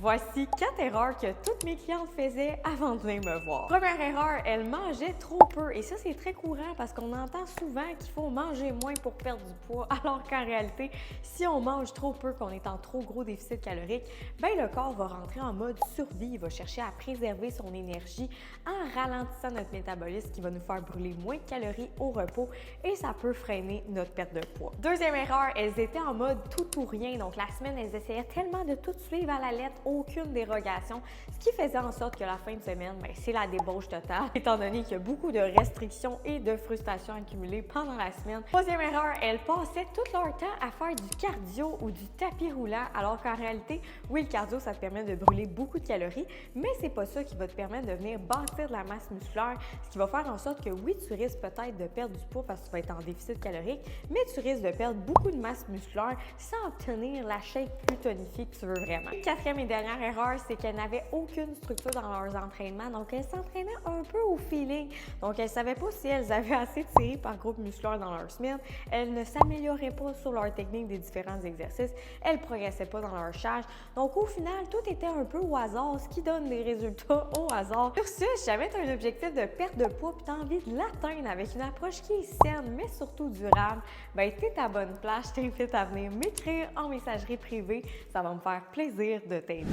Voici 4 erreurs que toutes mes clientes faisaient avant de venir me voir. Première erreur, elles mangeaient trop peu. Et ça, c'est très courant parce qu'on entend souvent qu'il faut manger moins pour perdre du poids, alors qu'en réalité, si on mange trop peu, qu'on est en trop gros déficit calorique, ben le corps va rentrer en mode survie. Il va chercher à préserver son énergie en ralentissant notre métabolisme, ce qui va nous faire brûler moins de calories au repos et ça peut freiner notre perte de poids. Deuxième erreur, elles étaient en mode tout ou rien. Donc la semaine, elles essayaient tellement de tout suivre à la lettre, aucune dérogation, ce qui faisait en sorte que la fin de semaine, ben, c'est la débauche totale, étant donné qu'il y a beaucoup de restrictions et de frustrations accumulées pendant la semaine. Troisième erreur, elles passaient tout leur temps à faire du cardio ou du tapis roulant, alors qu'en réalité, oui, le cardio, ça te permet de brûler beaucoup de calories, mais c'est pas ça qui va te permettre de venir bâtir de la masse musculaire, ce qui va faire en sorte que oui, tu risques peut-être de perdre du poids parce que tu vas être en déficit calorique, mais tu risques de perdre beaucoup de masse musculaire sans obtenir la shape plus tonifiée que tu veux vraiment. Quatrième et dernière erreur, c'est qu'elles n'avaient aucune structure dans leurs entraînements, donc elles s'entraînaient un peu au feeling. Donc elles ne savaient pas si elles avaient assez tiré par groupe musculaire dans leur semaine, elles ne s'amélioraient pas sur leur technique des différents exercices, elles ne progressaient pas dans leur charge. Donc au final, tout était un peu au hasard, ce qui donne des résultats au hasard. Sur ce, si jamais tu as un objectif de perte de poids et tu as envie de l'atteindre avec une approche qui est saine, mais surtout durable, ben tu es à bonne place. Je t'invite à venir m'écrire en messagerie privée. Ça va me faire plaisir de t'aider.